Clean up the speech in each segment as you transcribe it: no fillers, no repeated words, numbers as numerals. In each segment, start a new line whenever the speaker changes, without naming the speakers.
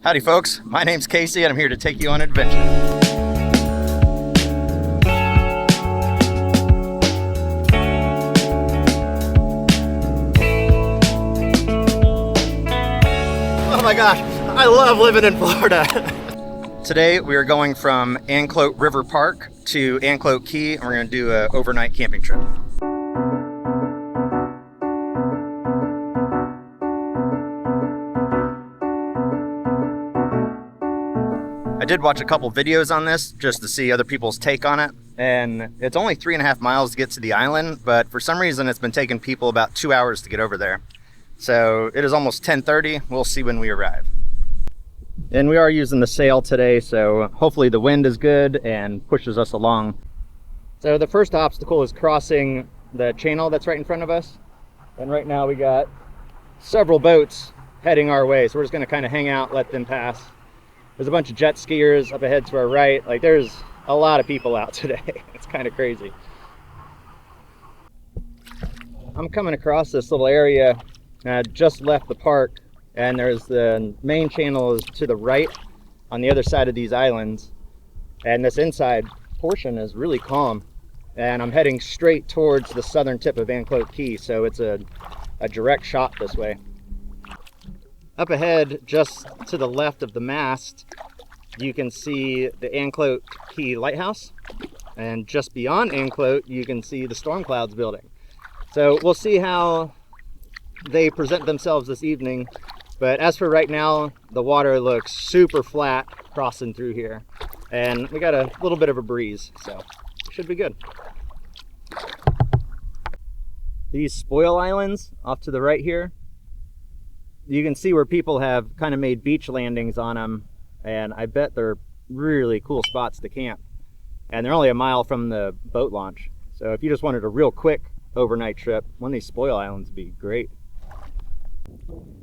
Howdy folks, my name's Casey and I'm here to take you on an adventure. Oh my gosh, I love living in Florida. Today we are going from Anclote River Park to Anclote Key and we're going to do an overnight camping trip. I did watch a couple videos on this just to see other people's take on it, and it's only 3.5 miles to get to the island, but for some reason it's been taking people about 2 hours to get over there. So it is almost 10:30. We'll see when we arrive. And we are using the sail today, so hopefully the wind is good and pushes us along. So the first obstacle is crossing the channel that's right in front of us, and right now we got several boats heading our way, so we're just going to kind of hang out, let them pass. There's a bunch of jet skiers up ahead to our right. Like, there's a lot of people out today. It's kind of crazy. I'm coming across this little area. I just left the park, and there's the main channel is to the right on the other side of these islands. And this inside portion is really calm. And I'm heading straight towards the southern tip of Anclote Key, so it's a direct shot this way. Up ahead, just to the left of the mast, you can see the Anclote Key Lighthouse. And just beyond Anclote, you can see the storm clouds building. So we'll see how they present themselves this evening. But as for right now, the water looks super flat crossing through here. And we got a little bit of a breeze, so it should be good. These spoil islands off to the right here, you can see where people have kind of made beach landings on them, and I bet they're really cool spots to camp. And they're only a mile from the boat launch. So if you just wanted a real quick overnight trip, one of these spoil islands would be great.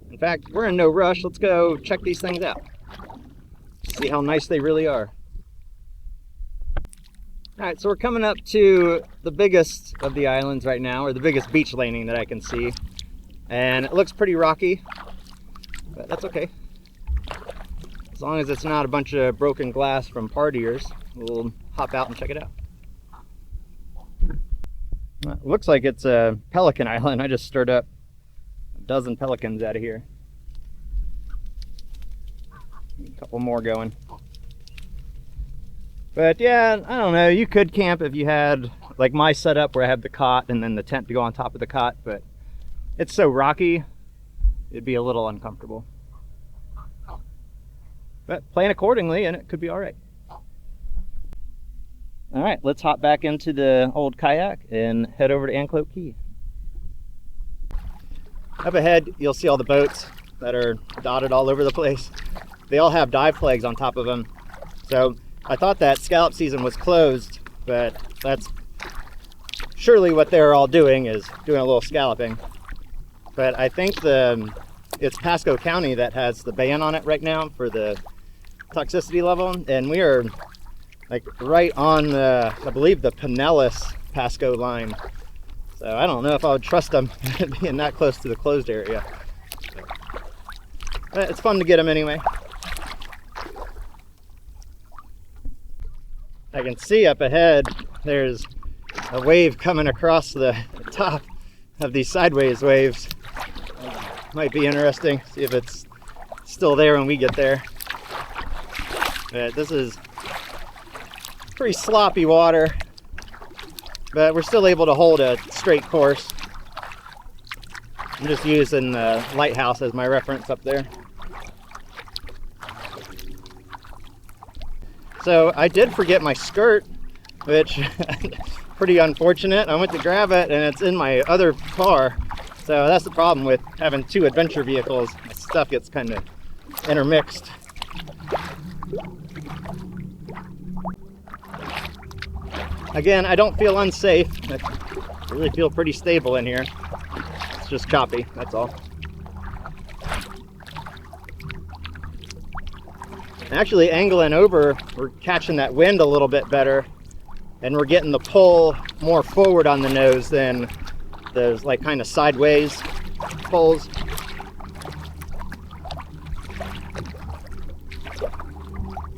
In fact, we're in no rush. Let's go check these things out. See how nice they really are. All right, so we're coming up to the biggest of the islands right now, or the biggest beach landing that I can see. And it looks pretty rocky, but that's okay. As long as it's not a bunch of broken glass from partiers, we'll hop out and check it out. It looks like it's a pelican island. I just stirred up a dozen pelicans out of here. A couple more going. But yeah, I don't know, you could camp if you had like my setup where I have the cot and then the tent to go on top of the cot, but it's so rocky, it'd be a little uncomfortable. But plan accordingly and it could be all right. All right, let's hop back into the old kayak and head over to Anclote Key. Up ahead, you'll see all the boats that are dotted all over the place. They all have dive flags on top of them. So I thought that scallop season was closed, but that's surely what they're all doing, is doing a little scalloping. But I think it's Pasco County that has the ban on it right now for the toxicity level, and we are like right on the, I believe, the Pinellas Pasco line. So I don't know if I would trust them being that close to the closed area. But it's fun to get them anyway. I can see up ahead there's a wave coming across the top of these sideways waves. Might be interesting, see if it's still there when we get there. But this is pretty sloppy water, but we're still able to hold a straight course. I'm just using the lighthouse as my reference up there. So I did forget my skirt, which pretty unfortunate. I went to grab it and it's in my other car. So that's the problem with having two adventure vehicles. My stuff gets kind of intermixed. Again, I don't feel unsafe. I really feel pretty stable in here. It's just choppy, that's all. Actually, angling over, we're catching that wind a little bit better, and we're getting the pull more forward on the nose than those like kind of sideways pulls.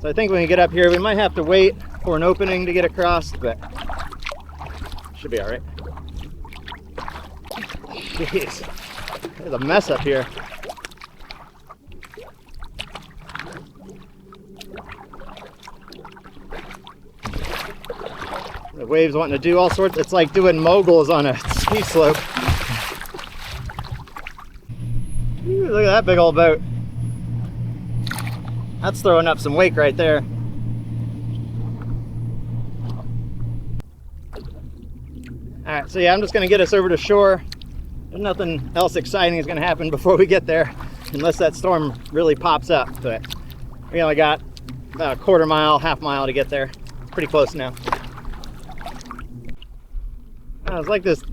So I think when we get up here, we might have to wait for an opening to get across, but should be all right. Jeez, there's a mess up here. The waves wanting to do all sorts. It's like doing moguls on a ski slope. Ooh, look at that big old boat. That's throwing up some wake right there. Alright, so yeah, I'm just going to get us over to shore. There's nothing else exciting is going to happen before we get there, unless that storm really pops up. But we only got about a quarter mile, half mile to get there. It's pretty close now. I was like, this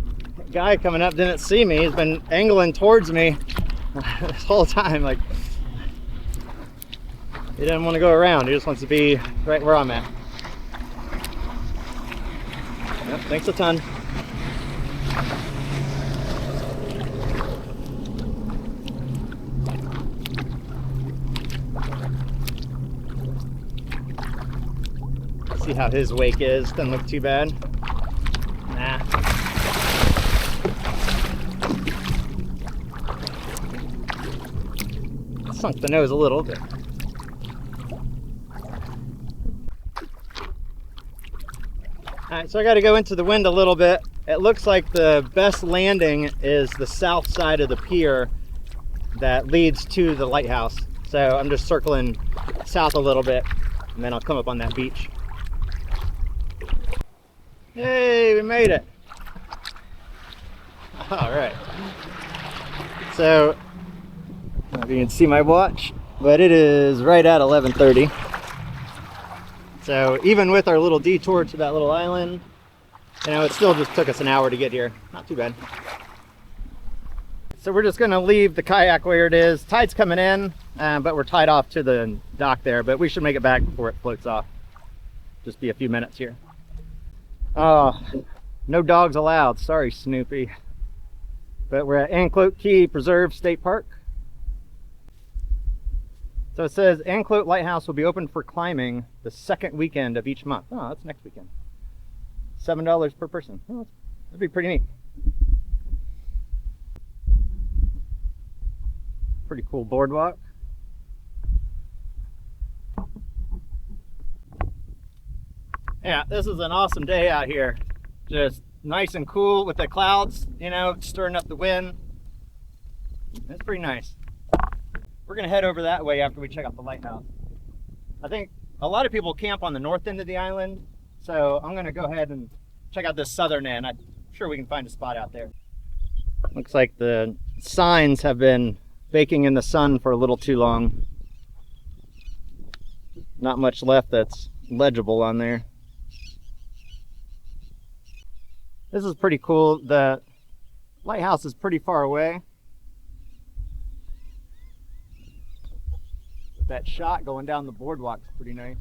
guy coming up didn't see me. He's been angling towards me this whole time. Like, he didn't want to go around. He just wants to be right where I'm at. Yep, thanks a ton. See how his wake is. Doesn't look too bad. Nah. Sunk the nose a little bit. Alright, so I got to go into the wind a little bit. It looks like the best landing is the south side of the pier that leads to the lighthouse. So I'm just circling south a little bit, and then I'll come up on that beach. Hey, we made it. All right. So, I don't know if you can see my watch, but it is right at 11:30. So even with our little detour to that little island, you know, it still just took us an hour to get here. Not too bad. So we're just gonna leave the kayak where it is. Tide's coming in, but we're tied off to the dock there, but we should make it back before it floats off. Just be a few minutes here. Oh, no dogs allowed. Sorry, Snoopy. But we're at Anclote Key Preserve State Park. So it says Anclote Lighthouse will be open for climbing the second weekend of each month. Oh, that's next weekend. $7 per person. Oh, that'd be pretty neat. Pretty cool boardwalk. Yeah, this is an awesome day out here. Just nice and cool with the clouds, you know, stirring up the wind. It's pretty nice. We're gonna head over that way after we check out the lighthouse. I think a lot of people camp on the north end of the island, so I'm gonna go ahead and check out this southern end. I'm sure we can find a spot out there. Looks like the signs have been baking in the sun for a little too long. Not much left that's legible on there. This is pretty cool. The lighthouse is pretty far away. That shot going down the boardwalk is pretty nice.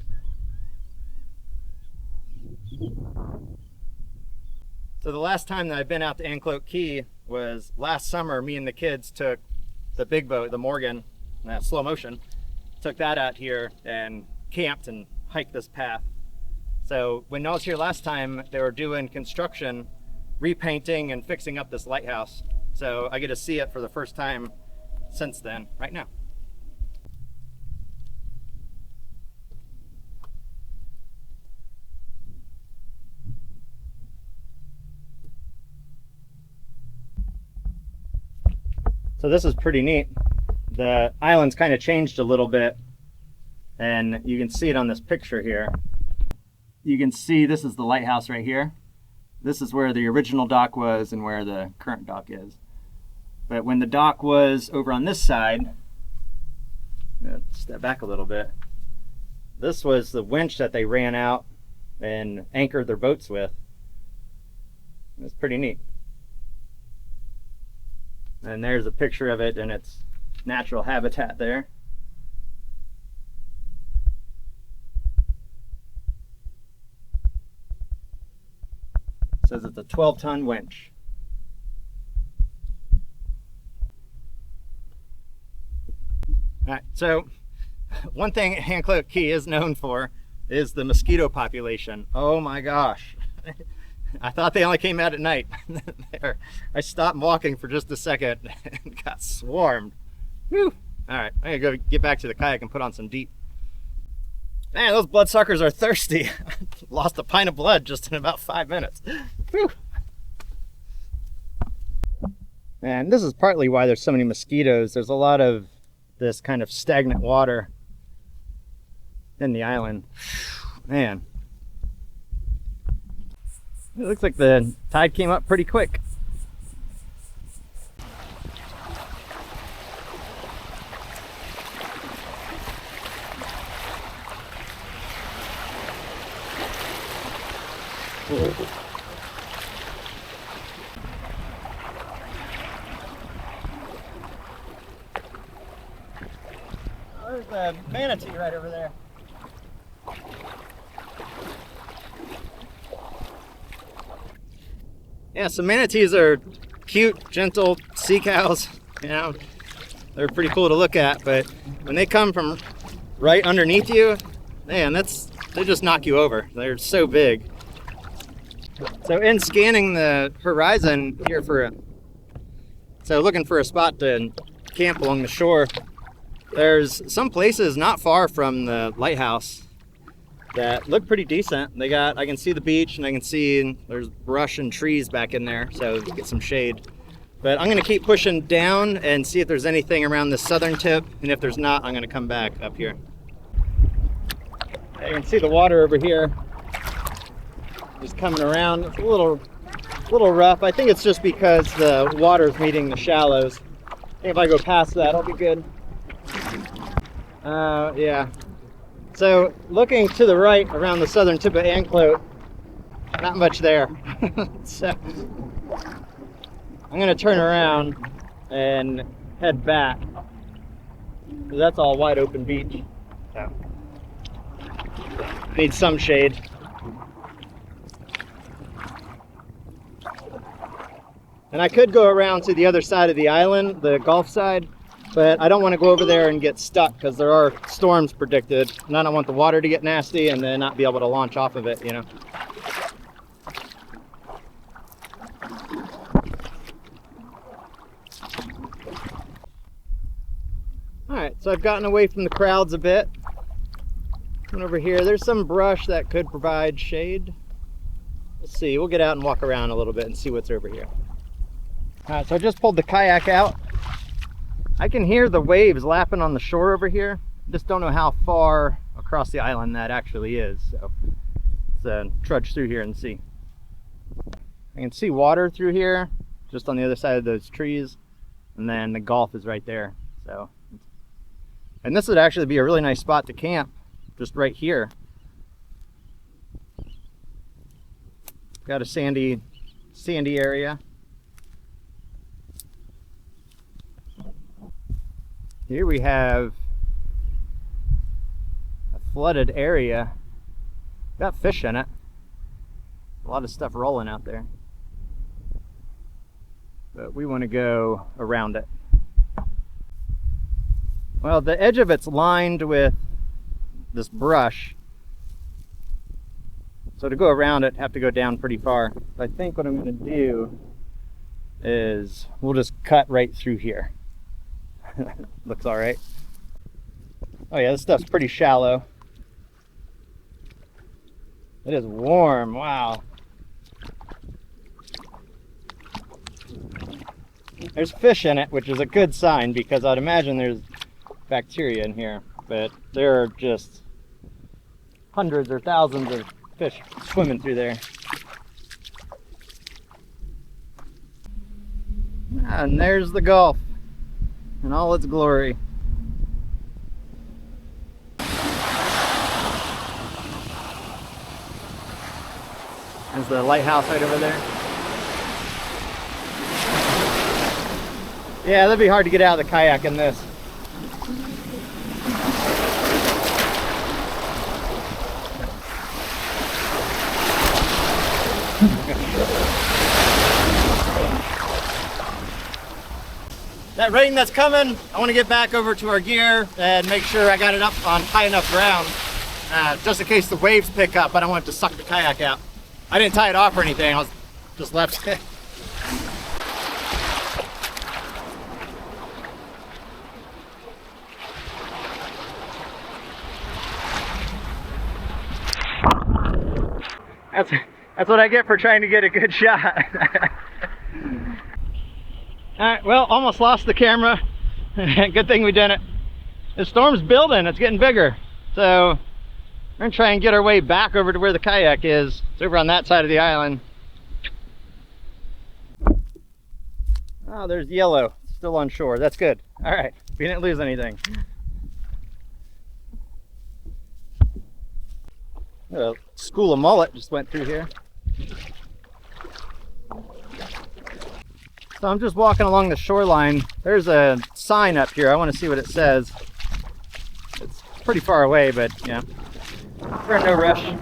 So the last time that I've been out to Anclote Key was last summer. Me and the kids took the big boat, the Morgan, slow motion, took that out here and camped and hiked this path. So when I was here last time, they were doing construction, repainting and fixing up this lighthouse. So I get to see it for the first time since then, right now. So this is pretty neat. The island's kind of changed a little bit, and you can see it on this picture here. You can see this is the lighthouse right here. This is where the original dock was and where the current dock is. But when the dock was over on this side, step back a little bit, this was the winch that they ran out and anchored their boats with. It's pretty neat. And there's a picture of it in its natural habitat there. It says it's a 12-ton winch. All right, so one thing Anclote Key is known for is the mosquito population. Oh my gosh. I thought they only came out at night. I stopped walking for just a second and got swarmed. Whew. All right, I'm gonna go get back to the kayak and put on some deep. Man, those bloodsuckers are thirsty. Lost a pint of blood just in about 5 minutes. Whew. And this is partly why there's so many mosquitoes. There's a lot of this kind of stagnant water in the island. Man, it looks like the tide came up pretty quick. There's a manatee right over there. Yeah, so manatees are cute, gentle sea cows. You know, they're pretty cool to look at, but when they come from right underneath you, man, they just knock you over. They're so big. So in scanning the horizon here looking for a spot to camp along the shore, there's some places not far from the lighthouse that look pretty decent. I can see the beach, and I can see there's brush and trees back in there, so get some shade. But I'm gonna keep pushing down and see if there's anything around the southern tip, and if there's not, I'm gonna come back up here. You can see the water over here just coming around. It's a little rough. I think it's just because the water's meeting the shallows. I think if I go past that, I'll be good. Yeah. So looking to the right around the southern tip of Anclote, not much there. So I'm gonna turn around and head back. That's all wide open beach. So need some shade. And I could go around to the other side of the island, the Gulf side, but I don't want to go over there and get stuck because there are storms predicted, and I don't want the water to get nasty and then not be able to launch off of it, you know. All right, so I've gotten away from the crowds a bit. Come over here, there's some brush that could provide shade. Let's see, we'll get out and walk around a little bit and see what's over here. All right, so I just pulled the kayak out. I can hear the waves lapping on the shore over here. Just don't know how far across the island that actually is. So let's trudge through here and see. I can see water through here, just on the other side of those trees. And then the Gulf is right there. So, and this would actually be a really nice spot to camp, just right here. Got a sandy area. Here we have a flooded area. Got fish in it. A lot of stuff rolling out there. But we want to go around it. Well, the edge of it's lined with this brush. So to go around it, have to go down pretty far. I think what I'm going to do is we'll just cut right through here. Looks all right. Oh yeah, this stuff's pretty shallow. It is warm, wow. There's fish in it, which is a good sign because I'd imagine there's bacteria in here, but there are just hundreds or thousands of fish swimming through there. And there's the Gulf in all its glory. There's the lighthouse right over there. Yeah, that'd be hard to get out of the kayak in this. that rain that's coming, I want to get back over to our gear and make sure I got it up on high enough ground, just in case the waves pick up. I don't want it to suck the kayak out. I didn't tie it off or anything, I was just left it. That's what I get for trying to get a good shot. Alright, well, almost lost the camera. Good thing we didn't. The storm's building, it's getting bigger. So we're gonna try and get our way back over to where the kayak is. It's over on that side of the island. Oh, there's yellow, still on shore. That's good. Alright, we didn't lose anything. A school of mullet just went through here. So I'm just walking along the shoreline. There's a sign up here. I want to see what it says. It's pretty far away, but yeah, we're in no rush. You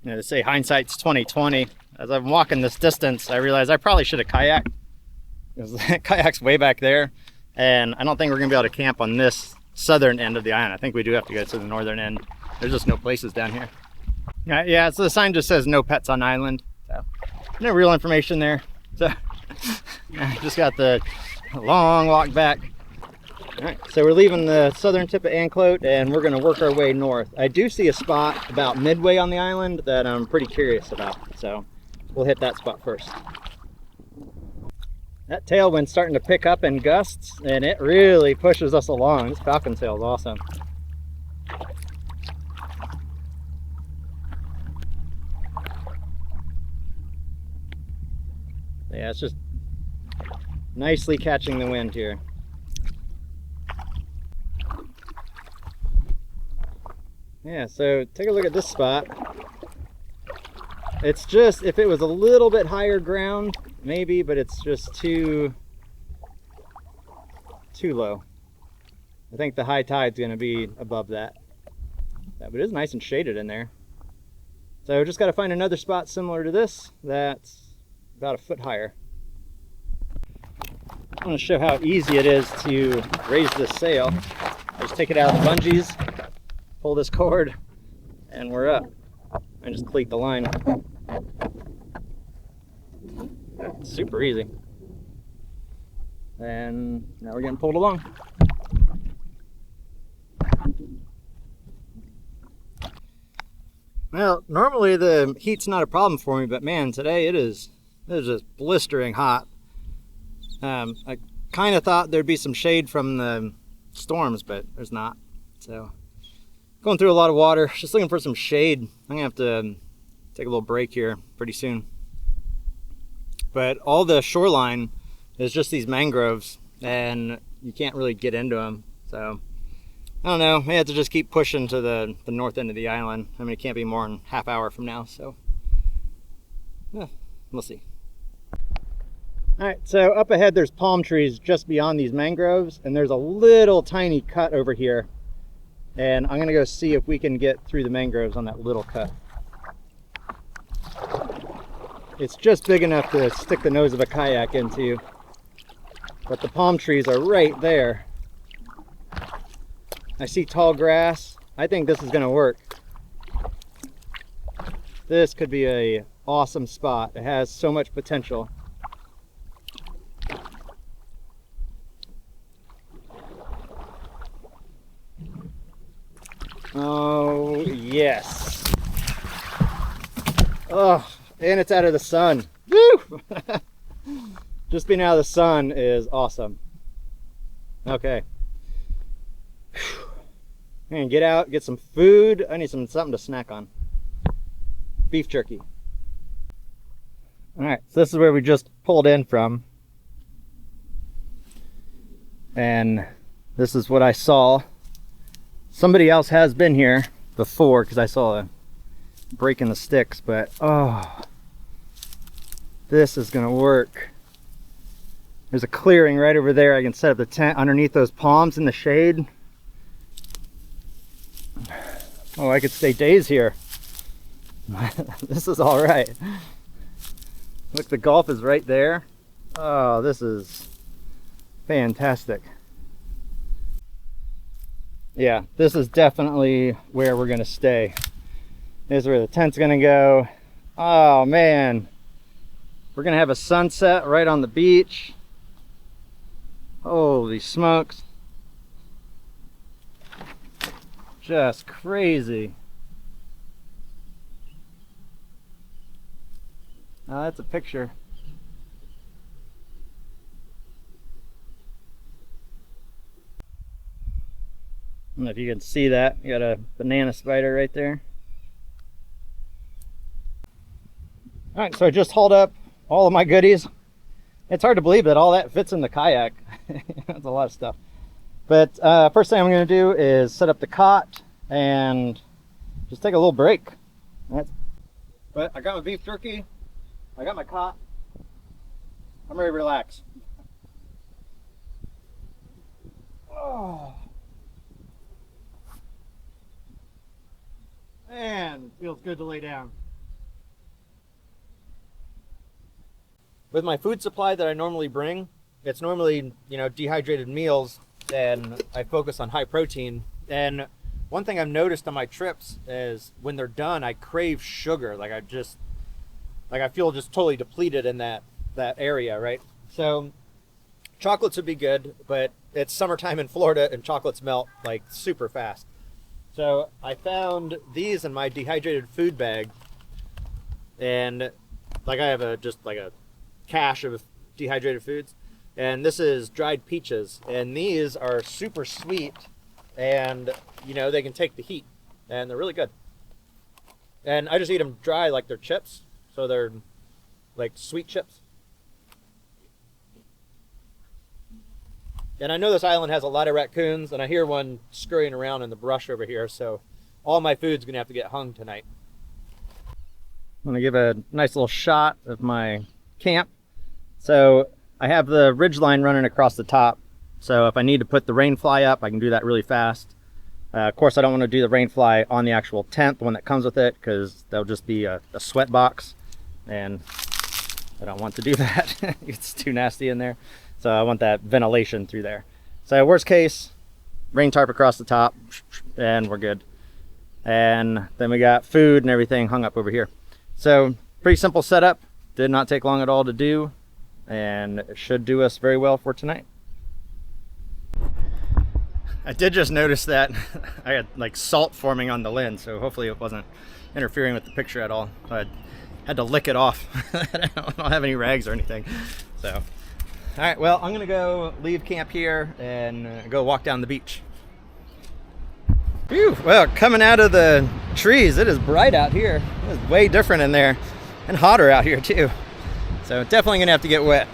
know, they say hindsight's 20/20. As I'm walking this distance, I realize I probably should have kayaked, because the kayak's way back there, and I don't think we're gonna be able to camp on this southern end of the island. I think we do have to go to the northern end. There's just no places down here. Yeah, so the sign just says no pets on island. So no real information there. So I just got the long walk back. All right, so we're leaving the southern tip of Anclote and we're gonna work our way north. I do see a spot about midway on the island that I'm pretty curious about. So we'll hit that spot first. That tailwind's starting to pick up in gusts and it really pushes us along. This falcon sail is awesome. Yeah, it's just nicely catching the wind here. Yeah, so take a look at this spot. It's just, if it was a little bit higher ground, maybe, but it's just too low. I think the high tide's gonna be above that. Yeah, but it is nice and shaded in there. So just gotta find another spot similar to this that's about a foot higher. I want to show how easy it is to raise this sail. Just take it out of the bungees, pull this cord, and we're up. And just cleat the line. That's super easy. And now we're getting pulled along. Well, normally the heat's not a problem for me, but man, today it is just blistering hot. I kind of thought there'd be some shade from the storms, but there's not. So going through a lot of water, just looking for some shade. I'm gonna have to take a little break here pretty soon. But all the shoreline is just these mangroves and you can't really get into them. So I don't know, may have to just keep pushing to the north end of the island. I mean, it can't be more than half hour from now, so yeah, we'll see. All right, so up ahead there's palm trees just beyond these mangroves, and there's a little tiny cut over here, and I'm gonna go see if we can get through the mangroves on that little cut. It's just big enough to stick the nose of a kayak into, but the palm trees are right there. I see tall grass. I think this is gonna work. This could be an awesome spot. It has so much potential. Oh, yes. Oh, and it's out of the sun. Woo! Just being out of the sun is awesome. Okay. And get out, get some food. I need something to snack on. Beef jerky. All right, so this is where we just pulled in from. And this is what I saw. Somebody else has been here before because I saw a break in the sticks, but oh, this is gonna work. There's a clearing right over there. I can set up the tent underneath those palms in the shade. Oh, I could stay days here. This is all right. Look, the Gulf is right there. Oh, this is Fantastic. Yeah, this is definitely where we're gonna stay. This is where the tent's gonna go. Oh man, we're gonna have a sunset right on the beach. Holy smokes. Just crazy. Oh, that's a picture. I don't know if you can see that. You got a banana spider right there. All right, so I just hauled up all of my goodies. It's hard to believe that all that fits in the kayak. That's a lot of stuff. But first thing I'm going to do is set up the cot and just take a little break. But I got my beef jerky. I got my cot. I'm ready to relax. Oh. Man, feels good to lay down. With my food supply that I normally bring, it's normally, dehydrated meals, and I focus on high protein. And one thing I've noticed on my trips is when they're done, I crave sugar. I feel just totally depleted in that area, right? So chocolates would be good, but it's summertime in Florida and chocolates melt like super fast. So I found these in my dehydrated food bag, and I have a cache of dehydrated foods, and this is dried peaches, and these are super sweet, and they can take the heat, and they're really good. And I just eat them dry like they're chips, so they're like sweet chips. And I know this island has a lot of raccoons, and I hear one scurrying around in the brush over here, so all my food's gonna have to get hung tonight. I'm gonna give a nice little shot of my camp. So I have the ridge line running across the top, so if I need to put the rain fly up, I can do that really fast. Of course, I don't want to do the rain fly on the actual tent, the one that comes with it, because that'll just be a sweat box, and I don't want to do that. It's too nasty in there. So I want that ventilation through there. So worst case, rain tarp across the top, and we're good. And then we got food and everything hung up over here. So pretty simple setup. Did not take long at all to do, and it should do us very well for tonight. I did just notice that I had salt forming on the lens, so hopefully it wasn't interfering with the picture at all. I had to lick it off. I don't have any rags or anything. So, all right, well, I'm gonna go leave camp here and go walk down the beach. Whew, well, coming out of the trees, it is bright out here. It is way different in there, and hotter out here too. So definitely gonna have to get wet.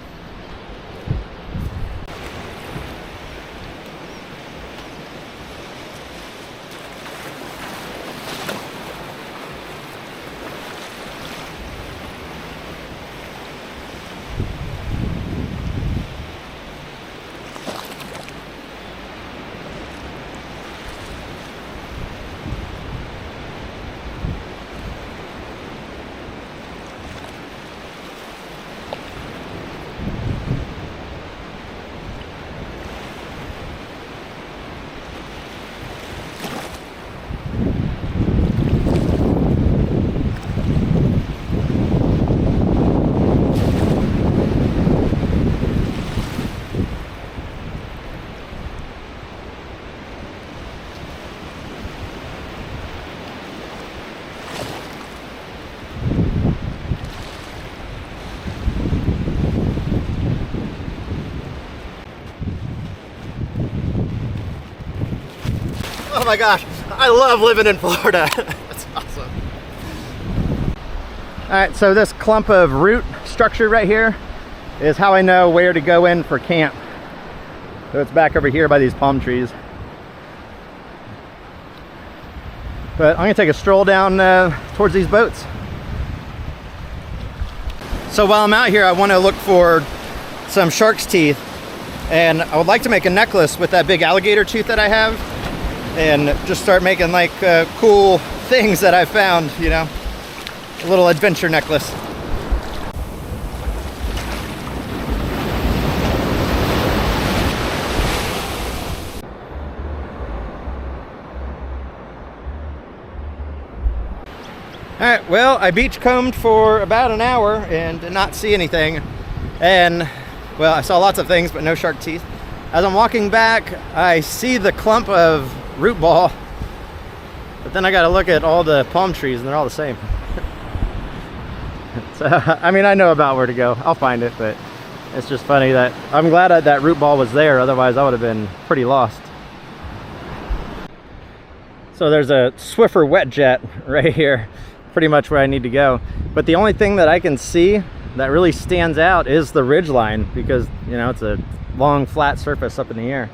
Oh my gosh, I love living in Florida. That's awesome. All right, so this clump of root structure right here is how I know where to go in for camp. So it's back over here by these palm trees. But I'm gonna take a stroll down towards these boats. So while I'm out here, I wanna look for some shark's teeth, and I would like to make a necklace with that big alligator tooth that I have, and just start making cool things that I found, a little adventure necklace. right, well, I beachcombed for about an hour and did not see anything. And, well, I saw lots of things, but no shark teeth. As I'm walking back, I see the clump of root ball, but then I got to look at all the palm trees, and they're all the same. So, I mean, I know about where to go. I'll find it, but it's just funny that I'm glad that root ball was there. Otherwise, I would have been pretty lost. So there's a Swiffer wet jet right here, pretty much where I need to go. But the only thing that I can see that really stands out is the ridge line, because, you know, it's a long flat surface up in the air.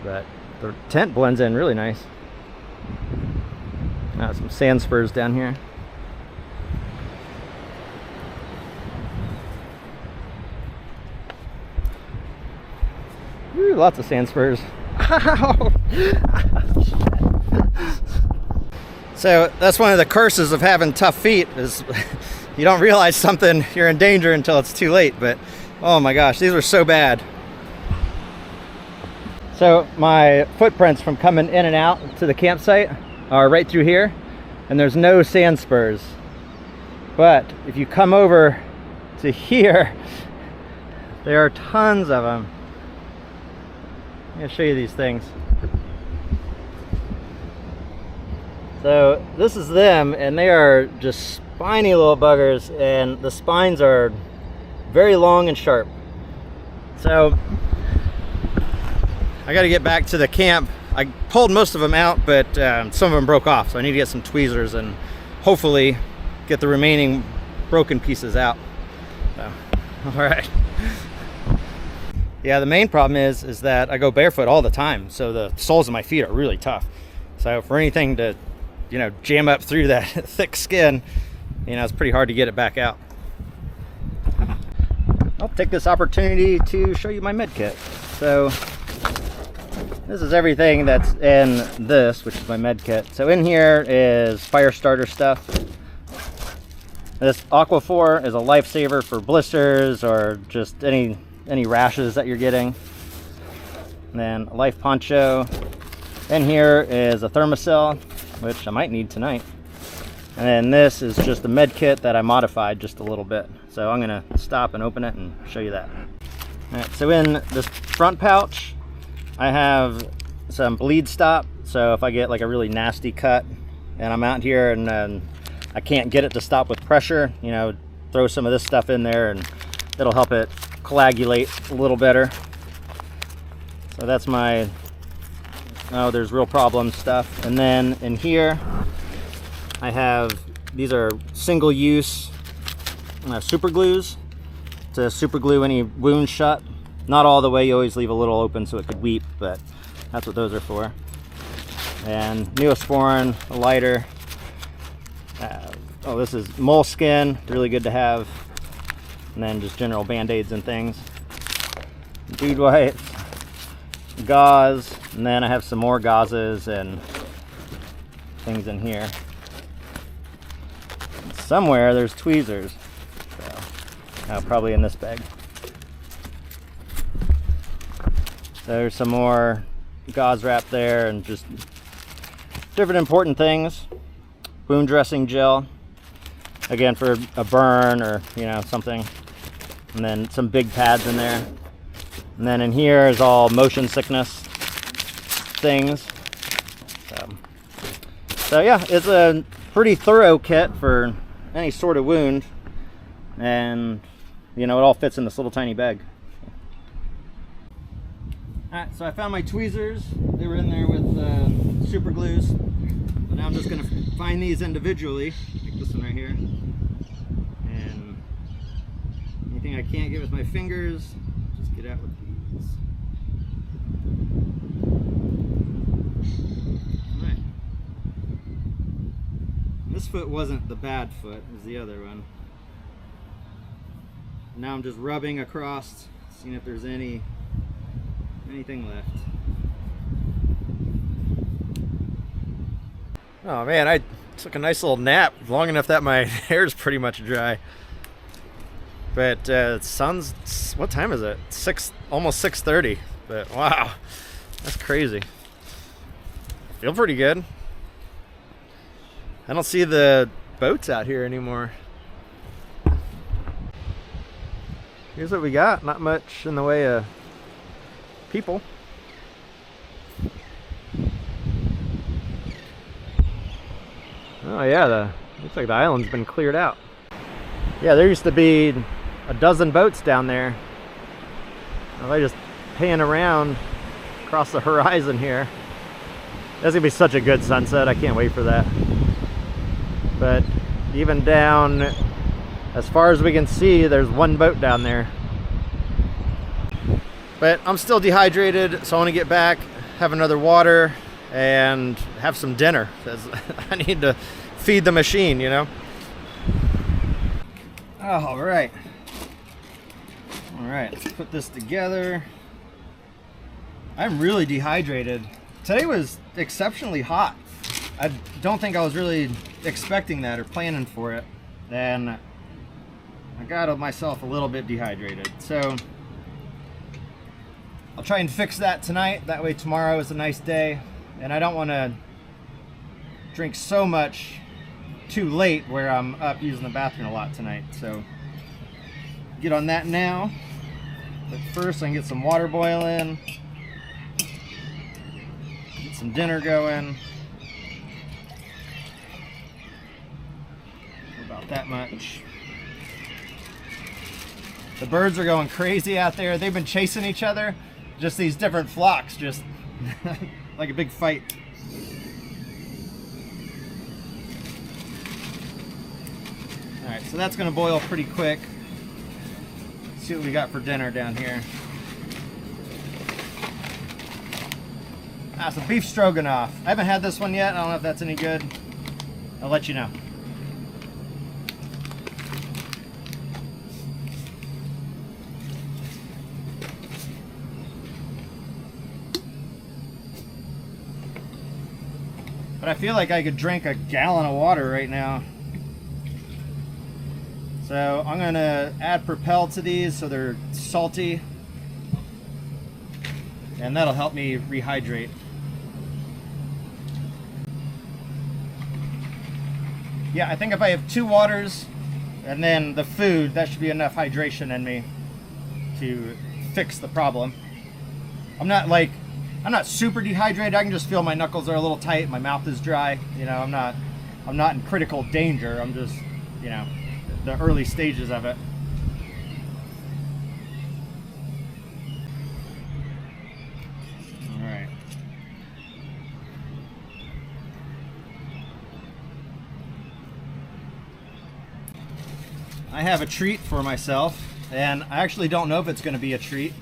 But the tent blends in really nice. Some sand spurs down here. Ooh, lots of sand spurs. So that's one of the curses of having tough feet, is you don't realize something, you're in danger until it's too late. But oh my gosh, these were so bad. So my footprints from coming in and out to the campsite are right through here, and there's no sand spurs. But if you come over to here, there are tons of them. I'm gonna show you these things. So this is them, and they are just spiny little buggers, and the spines are very long and sharp. So I got to get back to the camp. I pulled most of them out, but some of them broke off, so I need to get some tweezers and hopefully get the remaining broken pieces out. So, all right. Yeah, the main problem is that I go barefoot all the time, so the soles of my feet are really tough. So for anything to, you know, jam up through that thick skin, you know, it's pretty hard to get it back out. I'll take this opportunity to show you my med kit. So this is everything that's in this, which is my med kit. So in here is fire starter stuff. This Aquaphor is a lifesaver for blisters or just any rashes that you're getting. And then a life poncho. In here is a thermocell, which I might need tonight. And then this is just the med kit that I modified just a little bit. So I'm gonna stop and open it and show you that. All right, so in this front pouch, I have some bleed stop. So if I get like a really nasty cut and I'm out here and I can't get it to stop with pressure, you know, throw some of this stuff in there and it'll help it coagulate a little better. So that's my, oh, there's real problem stuff. And then in here, I have, these are single use super glues to super glue any wound shut. Not all the way, you always leave a little open so it could weep, but that's what those are for. And Neosporin, a lighter. Oh, this is moleskin, really good to have. And then just general band-aids and things. Dude wipes, gauze, and then I have some more gauzes and things in here. Somewhere there's tweezers. So, probably in this bag. There's some more gauze wrap there and just different important things. Wound dressing gel, again for a burn or, you know, something. And then some big pads in there. And then in here is all motion sickness things. So yeah, it's a pretty thorough kit for any sort of wound. And, you know, it all fits in this little tiny bag. Alright, so I found my tweezers. They were in there with super glues. So now I'm just going to find these individually, like this one right here. And anything I can't get with my fingers, just get out with these. Alright. This foot wasn't the bad foot, it was the other one. Now I'm just rubbing across, seeing if there's anything left. Oh man, I took a nice little nap, long enough that my hair's pretty much dry. But sun's, what time is it? Almost 6:30. But wow, that's crazy. Feel pretty good. I don't see the boats out here anymore. Here's what we got. Not much in the way of people. Oh yeah, looks like the island's been cleared out. Yeah, there used to be a dozen boats down there. Now they just pan around across the horizon here. That's gonna be such a good sunset. I can't wait for that. But even down as far as we can see, there's one boat down there. But I'm still dehydrated, so I want to get back, have another water, and have some dinner, because I need to feed the machine, you know? All right, let's put this together. I'm really dehydrated. Today was exceptionally hot. I don't think I was really expecting that or planning for it. And I got myself a little bit dehydrated. So I'll try and fix that tonight. That way tomorrow is a nice day. And I don't want to drink so much too late where I'm up using the bathroom a lot tonight. So get on that now. But first I can get some water boiling. Get some dinner going. About that much. The birds are going crazy out there. They've been chasing each other. Just these different flocks, just like a big fight. All right, so that's gonna boil pretty quick. Let's see what we got for dinner down here. Some beef stroganoff. I haven't had this one yet. I don't know if that's any good. I'll let you know. But I feel like I could drink a gallon of water right now. So I'm gonna add Propel to these so they're salty. And that'll help me rehydrate. Yeah, I think if I have 2 waters and then the food, that should be enough hydration in me to fix the problem. I'm not super dehydrated. I can just feel my knuckles are a little tight, my mouth is dry. You know, I'm not in critical danger. I'm just, you know, the early stages of it. All right. I have a treat for myself, and I actually don't know if it's going to be a treat.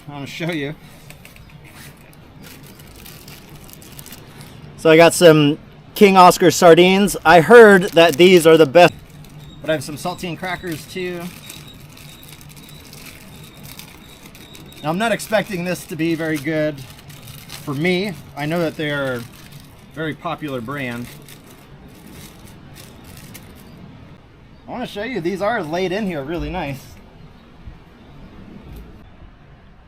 I'm going to show you. So I got some King Oscar sardines. I heard that these are the best. But I have some saltine crackers too. Now I'm not expecting this to be very good for me. I know that they're a very popular brand. I want to show you, these are laid in here really nice.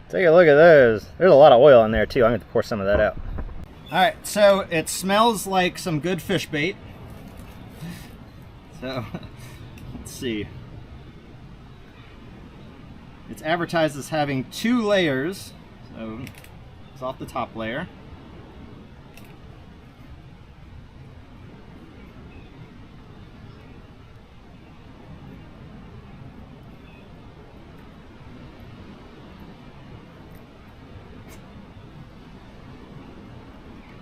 Take a look at those. There's a lot of oil in there too. I'm going to pour some of that out. Alright, so it smells like some good fish bait. So, let's see. It's advertised as having 2 layers. So, it's off the top layer.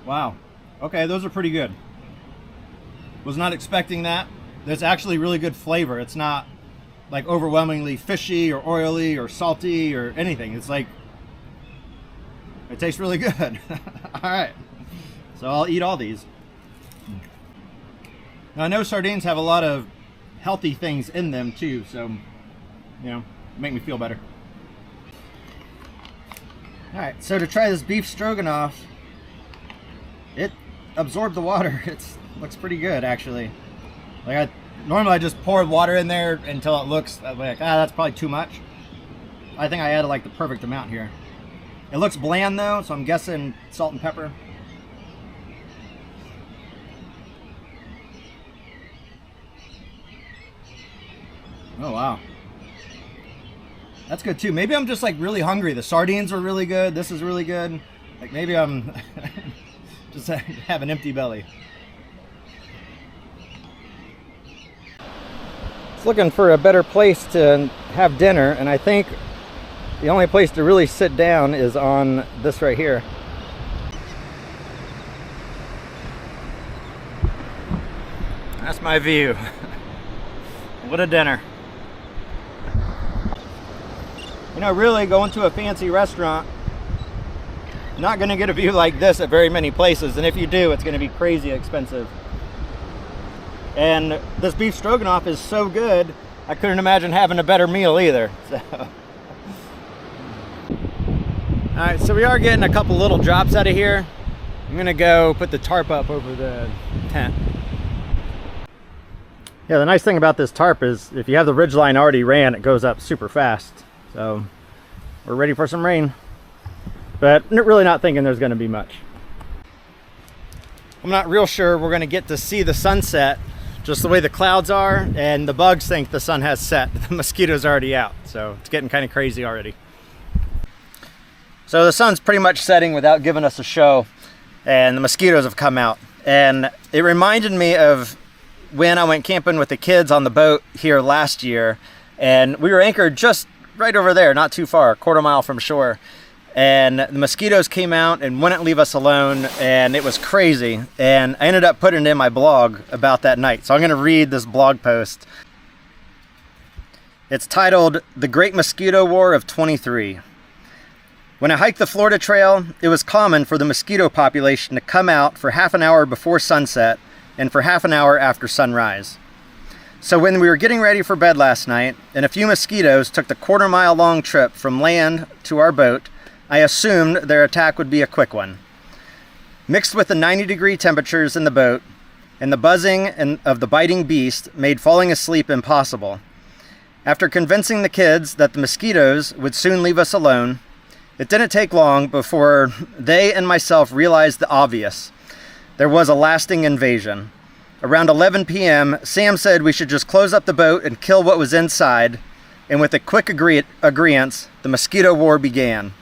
Wow. Okay, those are pretty good. Was not expecting that. There's actually really good flavor. It's not like overwhelmingly fishy or oily or salty or anything. It's like, it tastes really good. All right. So I'll eat all these. Now I know sardines have a lot of healthy things in them too, so, you know, make me feel better. All right, so to try this beef stroganoff, it absorbed the water. It looks pretty good actually. Like normally I just pour water in there until it looks like, that's probably too much. I think I added like the perfect amount here. It looks bland though, so I'm guessing salt and pepper. Oh, wow. That's good too. Maybe I'm just like really hungry. The sardines are really good. This is really good. Like maybe I'm just have an empty belly. It's looking for a better place to have dinner, and I think the only place to really sit down is on this right here. That's my view. What a dinner. You know, really going to a fancy restaurant, not gonna get a view like this at very many places, and if you do, it's gonna be crazy expensive. And this beef stroganoff is so good, I couldn't imagine having a better meal either. So. All right, so we are getting a couple little drops out of here. I'm gonna go put the tarp up over the tent. Yeah, the nice thing about this tarp is if you have the ridgeline already ran, it goes up super fast. So we're ready for some rain, but really not thinking there's gonna be much. I'm not real sure we're gonna get to see the sunset just the way the clouds are, and the bugs think the sun has set. The mosquitoes are already out, so it's getting kind of crazy already. So the sun's pretty much setting without giving us a show, and the mosquitoes have come out. And it reminded me of when I went camping with the kids on the boat here last year, and we were anchored just right over there, not too far, a quarter mile from shore. And the mosquitoes came out and wouldn't leave us alone, and it was crazy. And I ended up putting it in my blog about that night. So I'm gonna read this blog post. It's titled, "The Great Mosquito War of 23. When I hiked the Florida Trail, it was common for the mosquito population to come out for half an hour before sunset and for half an hour after sunrise. So when we were getting ready for bed last night, and a few mosquitoes took the quarter-mile long trip from land to our boat, I assumed their attack would be a quick one. Mixed with the 90-degree temperatures in the boat and the buzzing of the biting beast made falling asleep impossible. After convincing the kids that the mosquitoes would soon leave us alone, it didn't take long before they and myself realized the obvious. There was a lasting invasion. Around 11 p.m., Sam said we should just close up the boat and kill what was inside, and with a quick agreeance, the mosquito war began.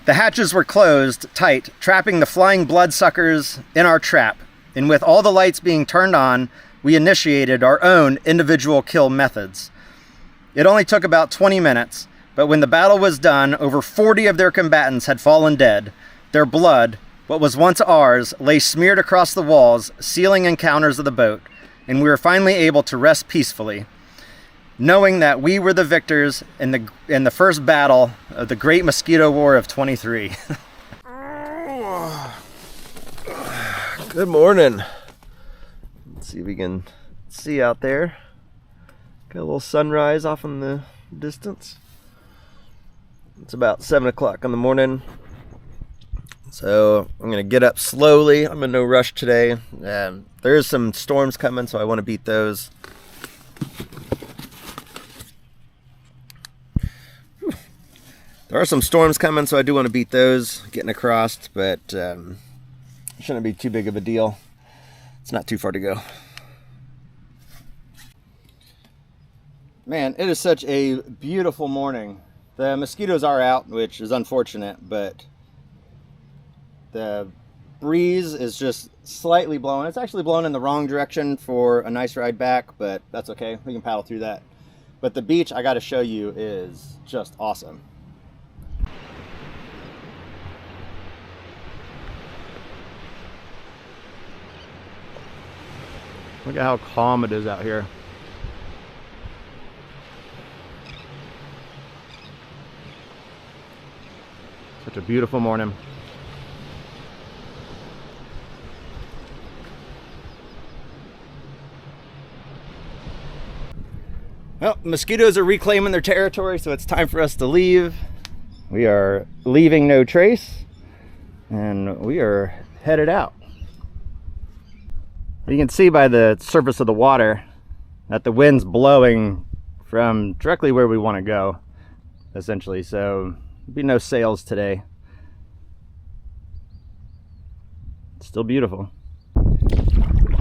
The hatches were closed tight, trapping the flying bloodsuckers in our trap, and with all the lights being turned on, we initiated our own individual kill methods. It only took about 20 minutes, but when the battle was done, over 40 of their combatants had fallen dead. Their blood, what was once ours, lay smeared across the walls, sealing encounters of the boat, and we were finally able to rest peacefully, knowing that we were the victors in the first battle of the Great Mosquito War of 23.
Good morning. Let's see if we can see out there. Got a little sunrise off in the distance. It's about 7 o'clock in the morning. So I'm gonna get up slowly. I'm in no rush today. There is some storms coming, so I want to beat those. There are some storms coming, so I do want to beat those, getting across, but shouldn't be too big of a deal. It's not too far to go.
Man, it is such a beautiful morning. The mosquitoes are out, which is unfortunate, but the breeze is just slightly blowing. It's actually blowing in the wrong direction for a nice ride back, but that's okay. We can paddle through that. But the beach, I got to show you, is just awesome. Look at how calm it is out here. Such a beautiful morning. Well, mosquitoes are reclaiming their territory, so it's time for us to leave. We are leaving no trace, and we are headed out. You can see by the surface of the water that the wind's blowing from directly where we want to go, essentially. So there'll be no sails today. It's still beautiful.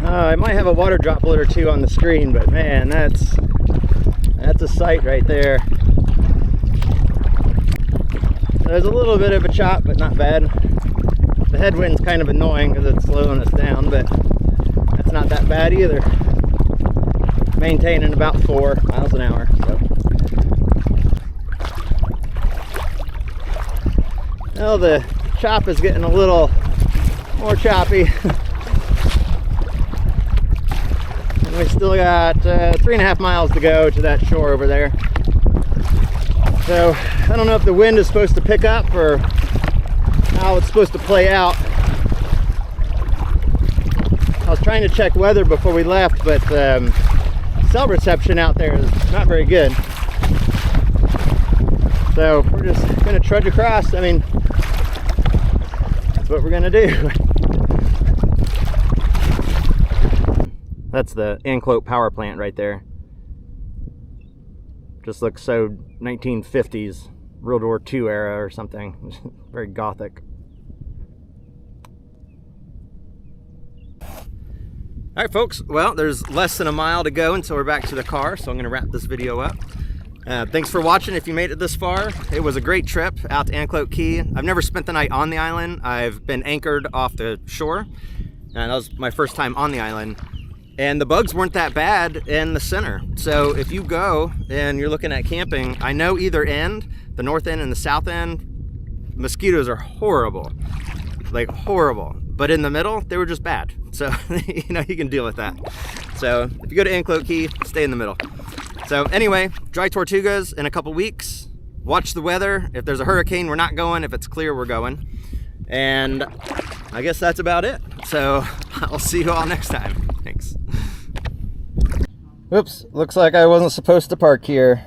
I might have a water droplet or two on the screen, but man, that's That's a sight right there. There's a little bit of a chop, but not bad. The headwind's kind of annoying because it's slowing us down, but that's not that bad either. Maintaining about 4 miles an hour. So. Well, the chop is getting a little more choppy. And we still got 3.5 miles to go to that shore over there. So I don't know if the wind is supposed to pick up or how it's supposed to play out. I was trying to check weather before we left, but cell reception out there is not very good. So we're just gonna trudge across. I mean, that's what we're gonna do. That's the Anclote power plant right there. Just looks so 1950s, World War II era or something. Very gothic. All right, folks. Well, there's less than a mile to go until we're back to the car, so I'm going to wrap this video up. Thanks for watching if you made it this far. It was a great trip out to Anclote Key. I've never spent the night on the island. I've been anchored off the shore, and that was my first time on the island. And the bugs weren't that bad in the center. So if you go and you're looking at camping, I know either end, the north end and the south end, mosquitoes are horrible, like horrible. But in the middle, they were just bad. So, you know, you can deal with that. So if you go to Anclote Key, stay in the middle. So anyway, dry Tortugas in a couple weeks. Watch the weather. If there's a hurricane, we're not going. If it's clear, we're going. And I guess that's about it. So I'll see you all next time. Thanks. Whoops, looks like I wasn't supposed to park here.